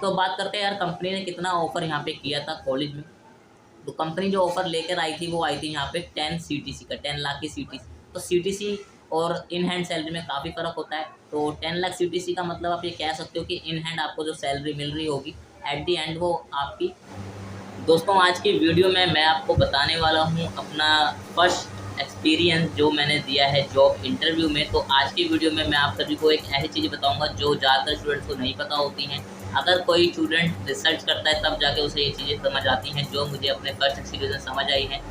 तो बात करते हैं यार, कंपनी ने कितना ऑफ़र यहाँ पे किया था कॉलेज में। तो कंपनी जो ऑफ़र लेकर आई थी वो आई थी यहाँ पे 10 सीटीसी का, 10 लाख की सीटीसी। तो सीटीसी और इन हैंड सैलरी में काफ़ी फ़र्क होता है। तो 10 लाख सीटीसी का मतलब आप ये कह सकते हो कि इन हैंड आपको जो सैलरी मिल रही होगी एट द एंड वो आपकी। दोस्तों आज की वीडियो में मैं आपको बताने वाला हूँ अपना फर्स्ट एक्सपीरियंस जो मैंने दिया है जॉब इंटरव्यू में। तो आज की वीडियो में मैं आप सभी को एक ऐसी चीज़ बताऊँगा जो ज़्यादातर स्टूडेंट्स को नहीं पता होती हैं। अगर कोई स्टूडेंट रिसर्च करता है तब जाके उसे ये चीज़ें समझ आती हैं, जो मुझे अपने फर्स्ट एक्सपीरियंस में समझ आई हैं।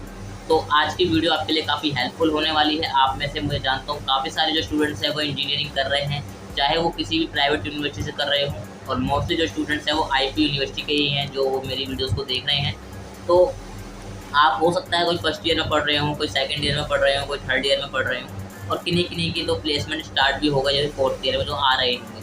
तो आज की वीडियो आपके लिए काफ़ी हेल्पफुल होने वाली है। आप में से मुझे जानता हूँ काफ़ी सारे जो स्टूडेंट्स हैं वो इंजीनियरिंग कर रहे हैं, चाहे वो किसी भी प्राइवेट यूनिवर्सिटी से कर रहे हों, और मोस्टली जो स्टूडेंट्स हैं वो आईपी यूनिवर्सिटी के ही हैं जो मेरी वीडियोज़ को देख रहे हैं। तो आप हो सकता है कोई फर्स्ट ईयर में पढ़ रहे हों, कोई सेकंड ईयर में पढ़ रहे हों, कोई थर्ड ईयर में पढ़ रहे हों, और किन्हीं-किन्हीं की तो प्लेसमेंट स्टार्ट भी होगा जैसे फोर्थ ईयर में जो आ रहे होंगे।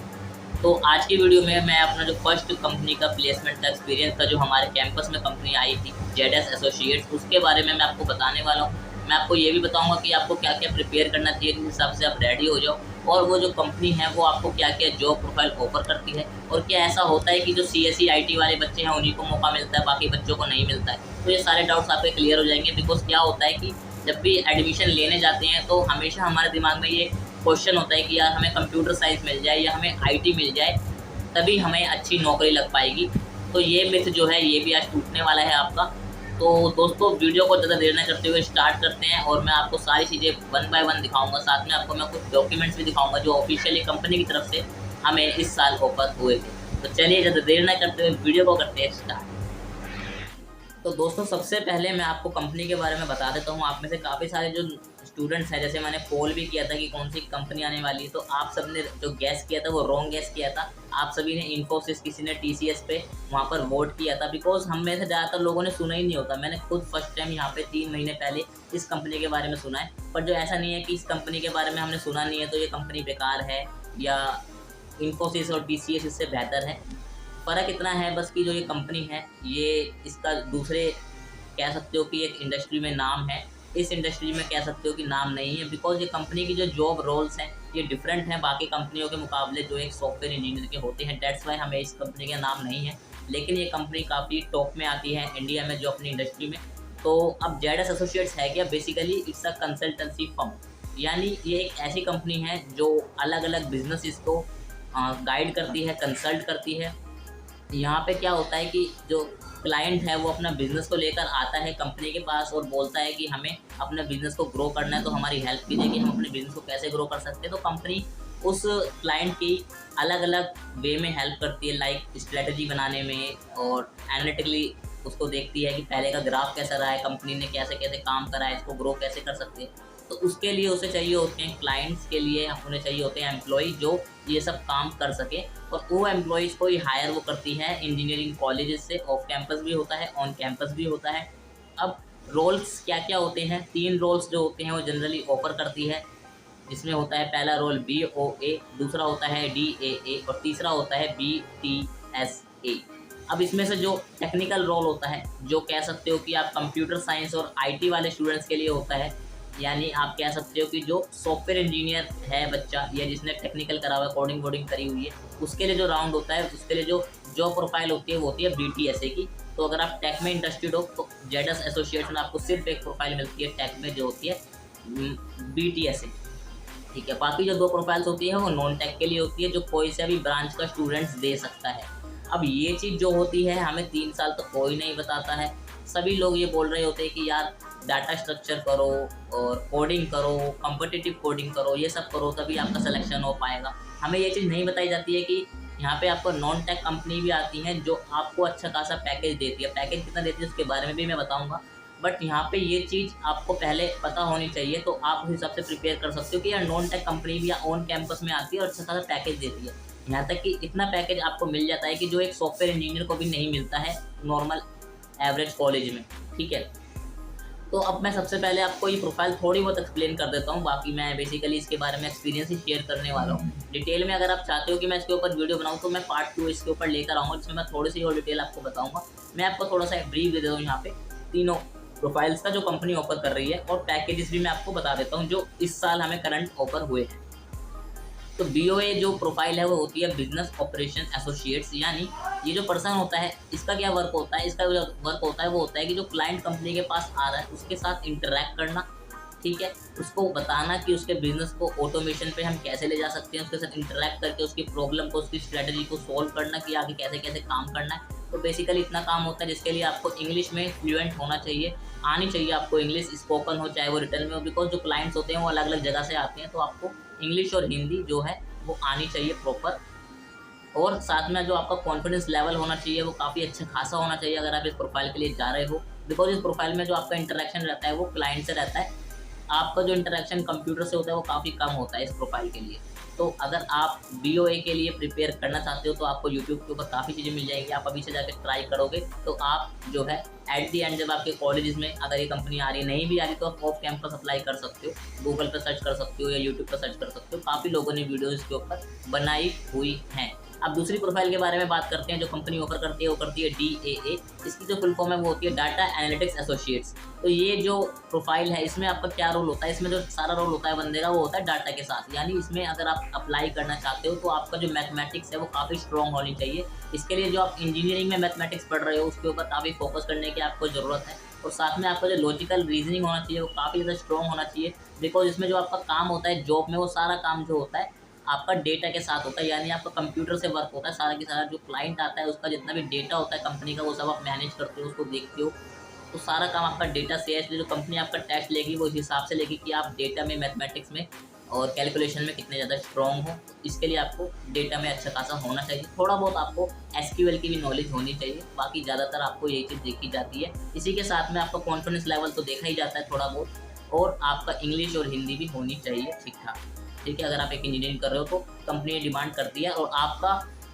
तो आज की वीडियो में मैं अपना जो फर्स्ट कंपनी का प्लेसमेंट का एक्सपीरियंस था, जो हमारे कैंपस में कंपनी आई थी जेडएस एसोसिएट्स, उसके बारे में मैं आपको बताने वाला हूँ। मैं आपको ये भी बताऊँगा कि आपको क्या-क्या प्रिपेयर करना चाहिए, जिस हिसाब से आप रेडी हो जाओ, और वो जो कंपनी है वो आपको क्या-क्या जॉब प्रोफाइल ऑफ़र करती है, और क्या ऐसा होता है कि जो सीएसई आईटी वाले बच्चे हैं उन्हीं को मौका मिलता है, बाकी बच्चों को नहीं मिलता है। तो ये सारे डाउट्स आपके क्लियर हो जाएँगे। बिकॉज़ क्या होता है कि जब भी एडमिशन लेने जाते हैं तो हमेशा हमारे दिमाग में ये क्वेश्चन होता है कि यार हमें कंप्यूटर साइंस मिल जाए या हमें आईटी मिल जाए, तभी हमें अच्छी नौकरी लग पाएगी। तो ये मिथ जो है ये भी आज टूटने वाला है आपका। तो दोस्तों वीडियो को ज़्यादा देर ना करते हुए स्टार्ट करते हैं, और मैं आपको सारी चीज़ें वन बाय वन दिखाऊँगा। साथ में आपको मैं कुछ डॉक्यूमेंट्स भी दिखाऊँगा जो ऑफ़िशियली कंपनी की तरफ से हमें इस साल ऑफ़र हुए थे। तो चलिए ज़्यादा देर ना करते हुए वीडियो को करते हैं स्टार्ट। तो दोस्तों सबसे पहले मैं आपको कंपनी के बारे में बता देता हूँ। आप में से काफ़ी सारे जो स्टूडेंट्स हैं, जैसे मैंने पोल भी किया था कि कौन सी कंपनी आने वाली है, तो आप सब ने जो गैस किया था वो रॉन्ग गैस किया था। आप सभी ने इन्फोसिस, किसी ने टीसीएस पे वहाँ पर वोट किया था। बिकॉज़ हम में से ज़्यादातर लोगों ने सुना ही नहीं होता। मैंने खुद फर्स्ट टाइम यहाँ पे 3 महीने पहले इस कंपनी के बारे में सुना है। पर जो ऐसा नहीं है कि इस कंपनी के बारे में हमने सुना नहीं है तो ये कंपनी बेकार है, या इन्फोसिस और टीसीएस इससे बेहतर है। फ़र्क इतना है बस कि जो ये कंपनी है, ये इसका दूसरे कह सकते हो कि एक इंडस्ट्री में नाम है, इस इंडस्ट्री में कह सकते हो कि नाम नहीं है। बिकॉज़ ये कंपनी की जो जॉब रोल्स हैं, ये डिफरेंट हैं बाकी कंपनियों के मुकाबले जो एक सॉफ्टवेयर इंजीनियर के होते हैं। दैट्स व्हाई हमें इस कंपनी का नाम नहीं है। लेकिन ये कंपनी काफ़ी टॉप में आती है इंडिया में जो अपनी इंडस्ट्री में। तो अब जेडएस एसोसिएट्स है क्या? Basically it's a consultancy firm. यानी ये एक ऐसी कंपनी है जो अलग-अलग बिज़नेसेस को गाइड करती है, कंसल्ट करती है। यहाँ पे क्या होता है कि जो क्लाइंट है वो अपना बिज़नेस को लेकर आता है कंपनी के पास और बोलता है कि हमें अपने बिज़नेस को ग्रो करना है, तो हमारी हेल्प कीजिए कि हम अपने बिज़नेस को कैसे ग्रो कर सकते हैं। तो कंपनी उस क्लाइंट की अलग-अलग वे में हेल्प करती है, लाइक स्ट्रैटेजी बनाने में, और एनालिटिकली उसको देखती है कि पहले का ग्राफ कैसा रहा है, कंपनी ने कैसे-कैसे काम करा है, इसको ग्रो कैसे कर सकते हैं। तो उसके लिए उसे चाहिए होते हैं क्लाइंट्स के लिए उन्हें चाहिए होते हैं एम्प्लॉई जो ये सब काम कर सके, और वो एम्प्लॉइज़ को ही हायर वो करती है इंजीनियरिंग कॉलेजेस से। ऑफ कैंपस भी होता है, ऑन कैंपस भी होता है। अब रोल्स क्या-क्या होते हैं? 3 रोल्स जो होते हैं वो जनरली ऑफ़र करती है, जिसमें होता है पहला रोल बीओए, दूसरा होता है डीएए, और तीसरा होता है बीटीएसए। अब इसमें से जो टेक्निकल रोल होता है, जो कह सकते हो कि आप कंप्यूटर साइंस और आईटी वाले स्टूडेंट्स के लिए होता है, यानी आप कह सकते हो कि जो सॉफ्टवेयर इंजीनियर है बच्चा, या जिसने टेक्निकल करा हुआ है, कोडिंग वोडिंग करी हुई है, उसके लिए जो राउंड होता है, उसके लिए जो जॉब प्रोफाइल होती है वो होती है बीटीएसए की। तो अगर आप टेक में इंटरेस्टेड हो तो जेडएस एसोसिएट्स में आपको सिर्फ एक प्रोफाइल मिलती है टेक में, जो होती है बीटीएसए। ठीक है, बाकी जो 2 प्रोफाइल्स होती है वो नॉन टेक के लिए होती है, जो कोई से भी ब्रांच का स्टूडेंट्स दे सकता है। अब ये चीज़ जो होती है हमें 3 साल तक कोई नहीं बताता है। सभी लोग ये बोल रहे होते हैं कि यार डाटा स्ट्रक्चर करो और कोडिंग करो, कॉम्पिटिटिव कोडिंग करो, ये सब करो तभी आपका सिलेक्शन हो पाएगा। हमें ये चीज़ नहीं बताई जाती है कि यहाँ पे आपको नॉन टेक कंपनी भी आती हैं जो आपको अच्छा खासा पैकेज देती है। पैकेज कितना देती है उसके बारे में भी मैं बताऊँगा। बट यहाँ पे ये चीज़ आपको पहले पता होनी चाहिए, तो आप उस हिसाब से प्रिपेयर कर सकते हो कि यार नॉन टेक कंपनी भी या ऑन कैंपस में आती है और अच्छा खासा पैकेज देती है। यहाँ तक कि इतना पैकेज आपको मिल जाता है कि जो एक सॉफ्टवेयर इंजीनियर को भी नहीं मिलता है नॉर्मल एवरेज कॉलेज में। ठीक है, तो अब मैं सबसे पहले आपको ये प्रोफाइल थोड़ी बहुत एक्सप्लेन कर देता हूँ। बाकी मैं बेसिकली इसके बारे में एक्सपीरियंस ही शेयर करने वाला हूँ डिटेल में। अगर आप चाहते हो कि मैं इसके ऊपर वीडियो बनाऊँ तो मैं पार्ट 2 इसके ऊपर लेकर आऊँगा, जिसमें मैं थोड़ी सी और डिटेल आपको बताऊँगा। मैं आपको थोड़ा सा ब्रीफ दे देता हूँ यहाँ पे तीनों प्रोफाइल्स का जो कंपनी ऑफर कर रही है, और पैकेजेस भी मैं आपको बता देता हूँ जो इस साल हमें करंट ऑफर हुए हैं। तो बीओए जो प्रोफाइल है वो होती है बिजनेस ऑपरेशन एसोसिएट्स, यानी ये जो पर्सन होता है इसका क्या वर्क होता है, इसका जो वर्क होता है वो होता है कि जो क्लाइंट कंपनी के पास आ रहा है उसके साथ इंटरेक्ट करना, ठीक है, उसको बताना कि उसके बिजनेस को ऑटोमेशन पे हम कैसे ले जा सकते हैं, उसके साथ इंटरेक्ट करके उसकी प्रॉब्लम को, उसकी स्ट्रेटजी को सॉल्व करना कि आगे कैसे कैसे काम करना है। तो बेसिकली इतना काम होता है जिसके लिए आपको इंग्लिश में फ्लुएंट होना चाहिए, आनी चाहिए आपको इंग्लिश, स्पोकन हो चाहे वो रिटर्न में हो, बिकॉज जो क्लाइंट्स होते हैं वो अलग अलग जगह से आते हैं, तो आपको इंग्लिश और हिंदी जो है वो आनी चाहिए प्रॉपर। और साथ में जो आपका कॉन्फिडेंस लेवल होना चाहिए वो काफ़ी अच्छा खासा होना चाहिए अगर आप इस प्रोफाइल के लिए जा रहे हो, बिकॉज इस प्रोफाइल में जो आपका इंटरेक्शन रहता है वो क्लाइंट से रहता है, आपका जो इंटरेक्शन कंप्यूटर से होता है वो काफ़ी कम होता है इस प्रोफाइल के लिए। तो अगर आप BOA के लिए प्रिपेयर करना चाहते हो तो आपको यूट्यूब के ऊपर काफ़ी चीज़ें मिल जाएंगी, आप अभी से जाकर ट्राई करोगे तो आप जो है एट दी एंड जब आपके कॉलेजेस में अगर ये कंपनी आ रही है, नहीं भी आ रही तो आप ऑफ कैंपस अप्लाई कर सकते हो, गूगल पर सर्च कर सकते हो या यूट्यूब पर सर्च कर सकते हो, काफ़ी लोगों ने वीडियोज़ इसके ऊपर बनाई हुई हैं। अब दूसरी प्रोफाइल के बारे में बात करते हैं जो कंपनी ऑफर करती है, वो करती है DAA। इसकी जो फुल फॉर्म है वो होती है डाटा एनालिटिक्स एसोसिएट्स। तो ये जो प्रोफाइल है इसमें आपका क्या रोल होता है, इसमें जो सारा रोल होता है बंदे का वो होता है डाटा के साथ, यानी इसमें अगर आप अप्लाई करना चाहते हो तो आपका जो मैथमेटिक्स है वो काफ़ी स्ट्रॉन्ग होनी चाहिए। इसके लिए जो आप इंजीनियरिंग में मैथमेटिक्स पढ़ रहे हो उसके ऊपर काफ़ी फोकस करने की आपको ज़रूरत है, और साथ में आपका जो लॉजिकल रीजनिंग होना चाहिए वो काफ़ी ज़्यादा स्ट्रॉन्ग होना चाहिए, बिकॉज इसमें जो आपका काम होता है जॉब में वो सारा काम जो होता है आपका डेटा के साथ होता है, यानी आपका कंप्यूटर से वर्क होता है सारा की सारा, जो क्लाइंट आता है उसका जितना भी डेटा होता है कंपनी का वो सब आप मैनेज करते हो, उसको देखते हो, तो सारा काम आपका डेटा से है। इसलिए जो कंपनी आपका टेस्ट लेगी वो इस हिसाब से लेगी कि आप डेटा में, मैथमेटिक्स में और कैलकुलेशन में कितने ज़्यादा स्ट्रॉन्ग हो। इसके लिए आपको डेटा में अच्छा खासा होना चाहिए, थोड़ा बहुत आपको SQL की भी नॉलेज होनी चाहिए, बाकी ज़्यादातर आपको यही चीज़ देखी जाती है। इसी के साथ में आपका कॉन्फिडेंस लेवल तो देखा ही जाता है थोड़ा बहुत, और आपका इंग्लिश और हिंदी भी होनी चाहिए ठीक ठाक, ठीक है। अगर आप एक इंजीनियरिंग कर रहे हो तो कंपनी डिमांड करती है। और आपका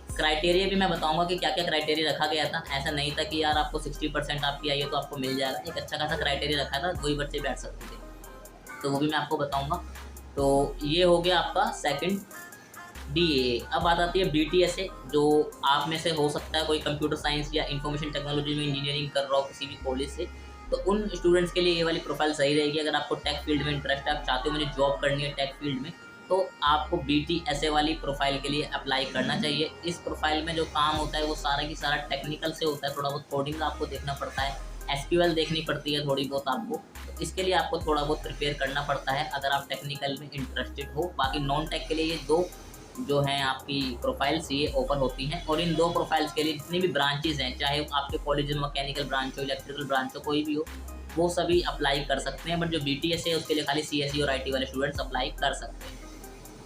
क्राइटेरिया भी मैं बताऊंगा कि क्या क्या क्राइटेरिया रखा गया था, ऐसा नहीं था कि यार आपको 60% आपकी आई है तो आपको मिल जाएगा, एक अच्छा खासा क्राइटेरिया रखा था, 2 ही बच्चे बैठ सकते थे, तो वो भी मैं आपको बताऊंगा। तो ये हो गया आपका सेकंड DAA। अब बात आती है BTSA, जो आप में से हो सकता है कोई कंप्यूटर साइंस या इंफॉर्मेशन टेक्नोलॉजी में इंजीनियरिंग कर रहा हो किसी भी कॉलेज से, तो उन स्टूडेंट्स के लिए ये वाली प्रोफाइल सही रहेगी। अगर आपको टेक फील्ड में इंटरेस्ट है, आप चाहते हो मुझे जॉब करनी है टेक फील्ड में, तो आपको BTSA वाली प्रोफाइल के लिए अप्लाई करना चाहिए। इस प्रोफाइल में जो काम होता है वो सारा की सारा टेक्निकल से होता है, थोड़ा बहुत कोडिंग आपको देखना पड़ता है, SQL देखनी पड़ती है थोड़ी बहुत आपको, तो इसके लिए आपको थोड़ा बहुत प्रिपेयर करना पड़ता है अगर आप टेक्निकल में इंटरेस्टेड हो। बाकी नॉन टेक के लिए ये 2 जो हैं आपकी प्रोफाइल्स ये ओपन होती हैं, और इन 2 प्रोफाइल्स के लिए जितनी भी ब्रांचेज़ हैं, चाहे आपके कॉलेज में मैकेनिकल ब्रांच हो, इलेक्ट्रिकल ब्रांच हो, कोई भी हो, वो सभी अप्लाई कर सकते हैं। बट जो BTS है उसके लिए खाली CSE और IT वाले स्टूडेंट्स अप्लाई कर सकते हैं।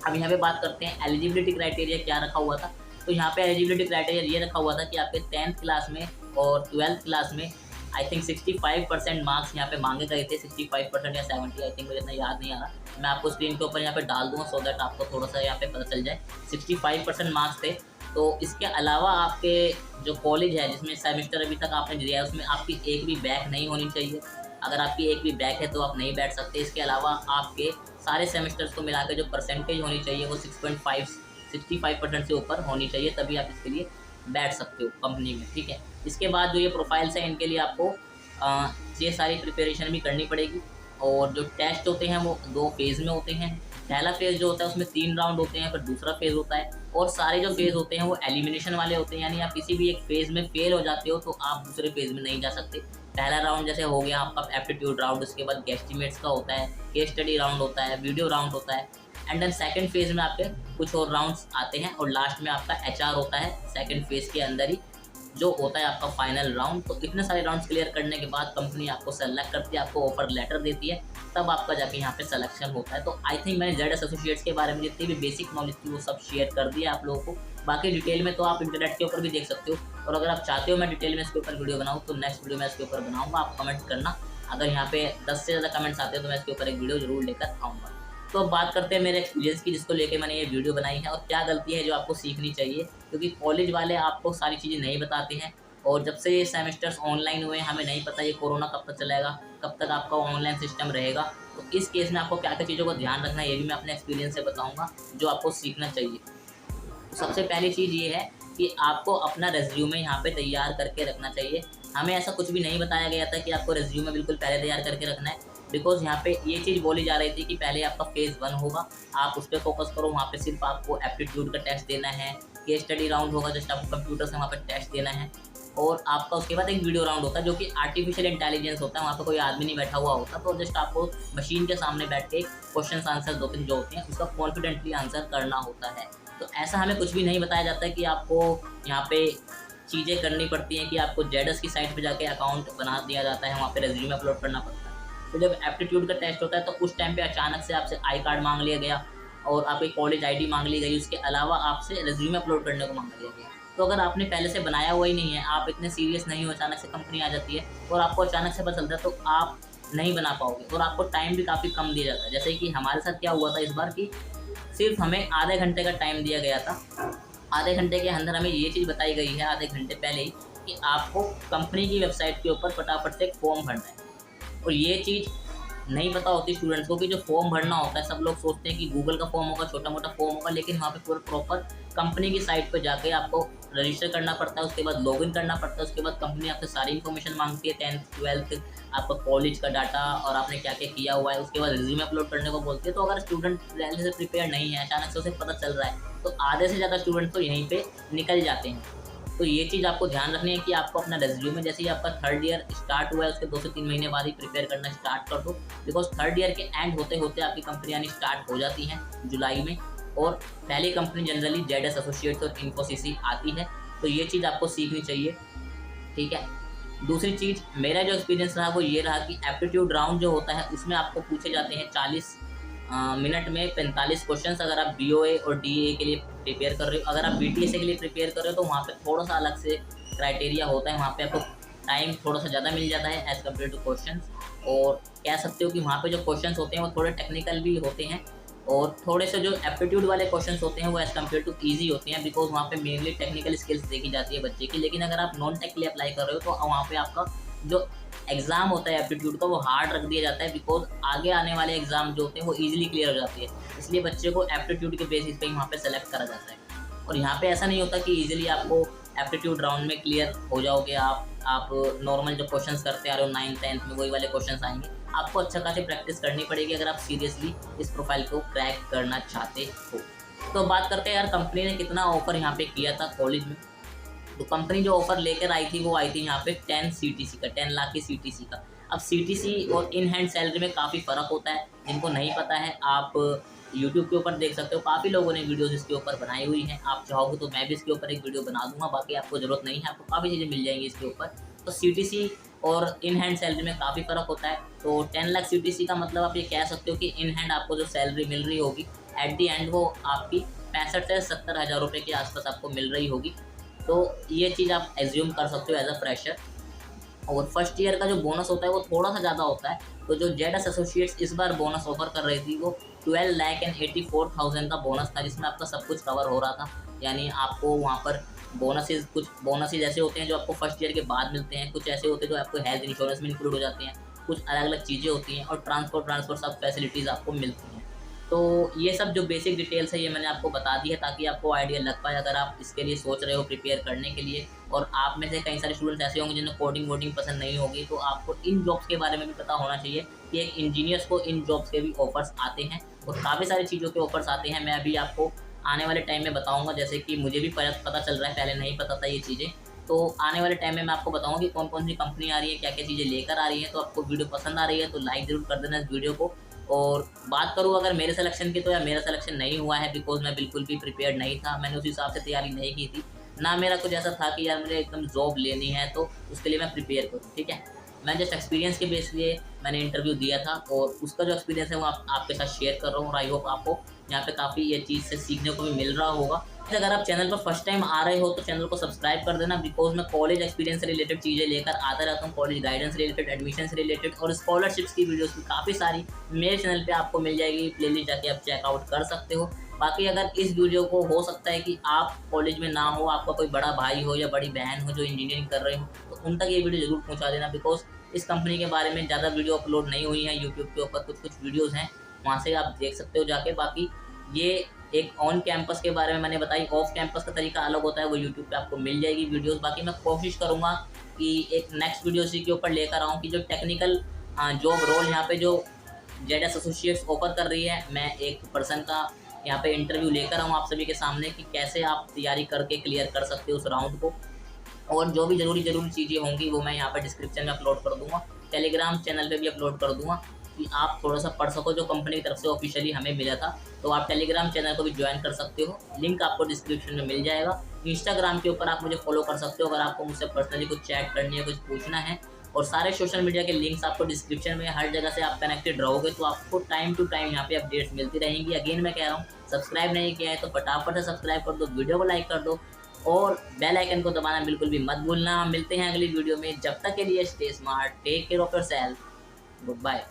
अब यहाँ पे बात करते हैं एलिजिबिलिटी क्राइटेरिया क्या रखा हुआ था। तो यहाँ पे एलिजिबिलिटी क्राइटेरिया ये रखा हुआ था कि आपके 10th क्लास में और 12th क्लास में आई थिंक 65% मार्क्स यहाँ पे मांगे गए थे, 65% या 70, आई थिंक मुझे इतना याद नहीं आ रहा, मैं आपको स्क्रीन के ऊपर यहाँ पे डाल दूँगा सो दैट आपको थोड़ा सा यहाँ पे पता चल जाए। 65% मार्क्स थे। तो इसके अलावा आपके जो कॉलेज है जिसमें सेमेस्टर अभी तक आपने दिया है उसमें आपकी एक भी बैक नहीं होनी चाहिए। अगर आपकी एक भी बैक है तो आप नहीं बैठ सकते। इसके अलावा आपके सारे सेमेस्टर्स को मिला के जो परसेंटेज होनी चाहिए वो 65% से ऊपर होनी चाहिए, तभी आप इसके लिए बैठ सकते हो कंपनी में, ठीक है। इसके बाद जो ये प्रोफाइल्स हैं इनके लिए आपको ये सारी प्रिपरेशन भी करनी पड़ेगी, और जो टेस्ट होते हैं वो 2 फेज़ में होते हैं। पहला फेज़ जो होता है उसमें 3 राउंड होते हैं, फिर दूसरा फेज़ होता है, और सारे जो फेज़ होते हैं वो एलिमिनेशन वाले होते हैं, यानी आप किसी भी एक फेज़ में फेल हो जाते हो तो आप दूसरे फेज़ में नहीं जा सकते। पहला राउंड जैसे हो गया आपका एप्टीट्यूड राउंड, उसके बाद गेस्टिमेट्स का होता है, केस स्टडी राउंड होता है, वीडियो राउंड होता है, एंड देन सेकंड फेज़ में आपके कुछ और राउंड्स आते हैं, और लास्ट में आपका HR होता है सेकंड फेज़ के अंदर ही, जो होता है आपका फाइनल राउंड। तो इतने सारे राउंड्स क्लियर करने के बाद कंपनी आपको सेलेक्ट करती है, आपको ऑफर लेटर देती है, तब आपका जाके यहाँ पे सिलेक्शन होता है। तो आई थिंक मैंने ZS एसोसिएट्स के बारे में जितनी भी बेसिक नॉलेज थी वो सब शेयर कर दिया आप लोगों को। बाकी डिटेल में तो आप इंटरनेट के ऊपर भी देख सकते हो, और अगर आप चाहते हो मैं डिटेल में इसके ऊपर वीडियो बनाऊँ तो नेक्स्ट वीडियो में इसके ऊपर बनाऊँगा, आप कमेंट करना। अगर यहाँ पे 10 से ज़्यादा कमेंट्स आते हैं तो मैं इसके ऊपर एक वीडियो जरूर लेकर आऊँगा। तो अब बात करते हैं मेरे एक्सपीरियंस की, जिसको लेके मैंने ये वीडियो बनाई है, और क्या गलती है जो आपको सीखनी चाहिए, क्योंकि कॉलेज वाले आपको सारी चीज़ें नहीं बताते हैं। और जब से ये सेमेस्टर्स ऑनलाइन हुए हमें नहीं पता ये कोरोना कब तक चलेगा, कब तक आपका ऑनलाइन सिस्टम रहेगा। तो इस केस में आपको क्या क्या चीज़ों का ध्यान रखना है ये भी मैं अपने एक्सपीरियंस से बताऊँगा जो आपको सीखना चाहिए। तो सबसे पहली चीज़ ये है कि आपको अपना रेज्यूमे यहाँ पे तैयार करके रखना चाहिए। हमें ऐसा कुछ भी नहीं बताया गया था कि आपको रेज्यूमे बिल्कुल पहले तैयार करके रखना है, बिकॉज यहाँ पे ये चीज़ बोली जा रही थी कि पहले आपका फेज़ 1 होगा, आप उस पर फोकस करो, वहाँ पे सिर्फ आपको एप्टीट्यूड का टेस्ट देना है, केस स्टडी राउंड होगा, जस्ट आपको कंप्यूटर से वहाँ पर टेस्ट देना है। और आपका उसके बाद एक वीडियो राउंड होता है जो कि आर्टिफिशियल इंटेलिजेंस होता है, वहाँ पर कोई आदमी नहीं बैठा हुआ होता, तो जस्ट आपको मशीन के सामने बैठ के क्वेश्चन आंसर 2-3 जो होते हैं उसका कॉन्फिडेंटली आंसर करना होता है। तो ऐसा हमें कुछ भी नहीं बताया जाता है कि आपको यहाँ पे चीज़ें करनी पड़ती हैं कि आपको जेडस की साइट पे जाके अकाउंट बना दिया जाता है, वहाँ पे रेज्यूमे अपलोड करना पड़ता है। तो जब एप्टीट्यूड का टेस्ट होता है तो उस टाइम पे अचानक से आपसे आई कार्ड मांग लिया गया और आपकी कॉलेज आईडी मांग ली गई, उसके अलावा आपसे रेज्यूमे अपलोड करने को मांग लिया गया। तो अगर आपने पहले से बनाया हुआ ही नहीं है, आप इतने सीरियस नहीं हो, अचानक से कंपनी आ जाती है और आपको अचानक से पता चलता है, तो आप नहीं बना पाओगे और आपको टाइम भी काफ़ी कम दिया जाता है। जैसे कि हमारे साथ क्या हुआ था इस बार कि सिर्फ हमें आधे घंटे का टाइम दिया गया था। आधे घंटे के अंदर हमें ये चीज़ बताई गई है आधे घंटे पहले ही कि आपको कंपनी की वेबसाइट के ऊपर फटाफट से एक फॉर्म भरना है। और ये चीज़ नहीं पता होती स्टूडेंट्स को कि जो फॉर्म भरना होता है, सब लोग सोचते हैं कि गूगल का फॉर्म होगा, छोटा मोटा फॉर्म होगा, लेकिन वहाँ पे पूरा प्रॉपर कंपनी की साइट पर जाके आपको रजिस्टर करना पड़ता है, उसके बाद लॉगिन करना पड़ता है, उसके बाद कंपनी आपसे सारी इन्फॉर्मेशन मांगती है, 10th 12th आपका कॉलेज का डाटा और आपने क्या क्या किया हुआ है, उसके बाद रिज्यूमे अपलोड करने को बोलती है। तो अगर स्टूडेंट पहले से प्रिपेयर नहीं है, अचानक से उसे पता चल रहा है, तो आधे से ज़्यादा स्टूडेंट तो यहीं पर निकल जाते हैं। तो ये चीज़ आपको ध्यान रखनी है कि आपको अपना रेज्यूमे जैसे ही आपका 3rd ईयर स्टार्ट हुआ है उसके 2 से 3 महीने बाद ही प्रिपेयर करना स्टार्ट कर दो, बिकॉज 3rd ईयर के एंड होते होते आपकी कंपनी आनी स्टार्ट हो जाती हैं जुलाई में। और पहली कंपनी जनरली जेडएस एसोसिएट्स और इन्फोसिस आती है, तो ये चीज़ आपको सीखनी चाहिए, ठीक है। दूसरी चीज़, मेरा जो एक्सपीरियंस रहा वो ये रहा कि एप्टीट्यूड राउंड जो होता है उसमें आपको पूछे जाते हैं 40 मिनट में 45 क्वेश्चंस। अगर आप बीओए और डीए के लिए प्रिपेयर कर रहे हो, अगर आप बीटीएसए के लिए प्रिपेयर कर रहे हो तो वहाँ पे थोड़ा सा अलग से क्राइटेरिया होता है, वहाँ पे आपको टाइम थोड़ा सा ज़्यादा मिल जाता है एज़ कम्पेयर टू क्वेश्चंस। और कह सकते हो कि वहाँ पे जो क्वेश्चंस होते हैं वो थोड़े टेक्निकल भी होते हैं और थोड़े से जो एप्टीट्यूड वाले क्वेश्चंस होते हैं वो एज़ कम्पेयर टू ईजी होते हैं, बिकॉज वहाँ पे मेनली टेक्निकल स्किल्स देखी जाती है बच्चे की। लेकिन अगर आप नॉन टेक के लिए अप्लाई कर रहे हो तो वहाँ पे आपका जो एग्ज़ाम होता है एप्टीट्यूड का वो हार्ड रख दिया जाता है, बिकॉज आगे आने वाले एग्ज़ाम जो होते हैं वो ईजिली क्लियर हो जाती है, इसलिए बच्चे को एप्टीट्यूड के बेसिस पे ही वहाँ पे सेलेक्ट करा जाता है। और यहाँ पे ऐसा नहीं होता कि ईजिली आपको एप्टीट्यूड राउंड में क्लियर हो जाओगे आप नॉर्मल जो क्वेश्चंस करते आ रहे हो 9th 10th में वही वाले क्वेश्चंस आएंगे। आपको अच्छा खासी प्रैक्टिस करनी पड़ेगी अगर आप सीरियसली इस प्रोफाइल को क्रैक करना चाहते हो। तो बात करते हैं यार कंपनी ने कितना ऑफर यहाँ पे किया था कॉलेज में। तो कंपनी जो ऑफर लेकर आई थी वो आई थी यहाँ पे 10 CTC का, 10 लाख की CTC का। अब CTC और इन हैंड सैलरी में काफ़ी फ़र्क होता है, जिनको नहीं पता है आप यूट्यूब के ऊपर देख सकते हो, काफ़ी लोगों ने वीडियोस इसके ऊपर बनाई हुई हैं। आप चाहोगे तो मैं भी इसके ऊपर एक वीडियो बना दूंगा, बाकी आपको ज़रूरत नहीं है, आपको काफ़ी चीज़ें मिल जाएंगी इसके ऊपर। तो CTC और इन हैंड सैलरी में काफ़ी फ़र्क होता है। तो 10 लाख CTC का मतलब आप ये कह सकते हो कि इन हैंड आपको जो सैलरी मिल रही होगी एट दी एंड वो आपकी 65 से 70 हज़ार रुपये के आसपास आपको मिल रही होगी। तो ये चीज़ आप एज्यूम कर सकते हो एज अ फ्रेशर। और फर्स्ट ईयर का जो बोनस होता है वो थोड़ा सा ज़्यादा होता है। तो जो जेडएस एसोसिएट्स इस बार बोनस ऑफर कर रही थी वो 12,84,000 का बोनस था, जिसमें आपका सब कुछ कवर हो रहा था। यानी आपको वहाँ पर बोनसेस, कुछ बोनसेस ऐसे होते हैं जो आपको फर्स्ट ईयर के बाद मिलते हैं, कुछ ऐसे होते हैं जो आपको हेल्थ इंश्योरेंस में इंक्लूड हो जाते हैं, कुछ अलग अलग चीज़ें होती हैं, और ट्रांसपोर्ट सब फैसिलिटीज़ आपको मिलती हैं। तो ये सब जो बेसिक डिटेल्स है ये मैंने आपको बता दी है ताकि आपको आइडिया लग पाए अगर आप इसके लिए सोच रहे हो प्रिपेयर करने के लिए। और आप में से कई सारे स्टूडेंट्स ऐसे होंगे जिन्हें कोडिंग वोडिंग पसंद नहीं होगी, तो आपको इन जॉब्स के बारे में भी पता होना चाहिए कि एक इंजीनियर्स को इन जॉब्स के भी ऑफर्स आते हैं और काफ़ी सारी चीज़ों के ऑफर्स आते हैं। मैं अभी आपको आने वाले टाइम में बताऊँगा, जैसे कि मुझे भी पता चल रहा है, पहले नहीं पता था ये चीज़ें। तो आने वाले टाइम में मैं आपको बताऊँगा कि कौन कौन सी कंपनी आ रही है, क्या क्या चीज़ें लेकर आ रही है। तो आपको वीडियो पसंद आ रही है तो लाइक ज़रूर कर देना इस वीडियो को। और बात करूँ अगर मेरे सिलेक्शन की, तो यार मेरा सिलेक्शन नहीं हुआ है, बिकॉज मैं बिल्कुल भी प्रिपेयर्ड नहीं था। मैंने उस हिसाब से तैयारी नहीं की थी, ना मेरा कुछ ऐसा था कि यार मुझे एकदम जॉब लेनी है तो उसके लिए मैं प्रिपेयर करूँ, ठीक है। मैं जस्ट एक्सपीरियंस के बेस लिए मैंने इंटरव्यू दिया था और उसका जो एक्सपीरियंस है वो आपके साथ शेयर कर रहा हूँ। और आई होप आपको यहाँ पे काफ़ी ये चीज़ से सीखने को भी मिल रहा होगा। अगर आप चैनल पर फर्स्ट टाइम आ रहे हो तो चैनल को सब्सक्राइब कर देना, बिकॉज मैं कॉलेज एक्सपीरियंस से रिलेटेड चीज़ें लेकर आता रहता हूँ, कॉलेज गाइडेंस रिलेटेड, एडमिशन से रिलेटेड और स्कॉलरशिप्स की वीडियोस भी काफ़ी सारी मेरे चैनल पे आपको मिल जाएगी। प्लेलिस्ट जाके आप चेकआउट कर सकते हो। बाकी अगर इस वीडियो को हो सकता है कि आप कॉलेज में ना हो, आपका कोई बड़ा भाई हो या बड़ी बहन हो जो इंजीनियरिंग कर रहे हो, तो उन तक ये वीडियो ज़रूर पहुँचा देना, बिकॉज इस कंपनी के बारे में ज़्यादा वीडियो अपलोड नहीं हुई है यूट्यूब के ऊपर, कुछ वीडियोज़ हैं वहाँ से आप देख सकते हो जाके। बाकी ये एक ऑन कैंपस के बारे में मैंने बताई, ऑफ कैंपस का तरीका अलग होता है, वो यूट्यूब पे आपको मिल जाएगी वीडियोस। बाकी मैं कोशिश करूँगा कि एक नेक्स्ट वीडियो इसी के ऊपर लेकर आऊँ कि जो टेक्निकल जॉब रोल यहाँ पे जो जेडएस एसोसिएट्स ऑफर कर रही है, मैं एक पर्सन का यहाँ पे इंटरव्यू लेकर आऊँ आप सभी के सामने कि कैसे आप तैयारी करके क्लियर कर सकते हो उस राउंड को। और जो भी ज़रूरी चीज़ें होंगी वो मैं यहाँ पर डिस्क्रिप्शन में अपलोड कर दूँगा, टेलीग्राम चैनल पे भी अपलोड कर दूँगा कि आप थोड़ा-सा पढ़ सको, जो कंपनी की तरफ से ऑफ़िशियली हमें मिला था। तो आप टेलीग्राम चैनल को भी जॉइन कर सकते हो, लिंक आपको डिस्क्रिप्शन में मिल जाएगा। इंस्टाग्राम के ऊपर आप मुझे फॉलो कर सकते हो अगर आपको मुझसे पर्सनली कुछ चैट करनी है, कुछ पूछना है। और सारे सोशल मीडिया के लिंक्स आपको डिस्क्रिप्शन में, हर जगह से आप कनेक्टेड रहोगे तो आपको टाइम टू टाइम यहाँ पे अपडेट्स मिलती रहेंगी। अगेन मैं कह रहा हूँ, सब्सक्राइब नहीं किया है तो फटाफट से सब्सक्राइब कर दो, वीडियो को लाइक कर दो और बेल आइकन को दबाना बिल्कुल भी मत भूलना। हम मिलते हैं अगली वीडियो में, जब तक के लिए stay smart, take care of yourself, good bye.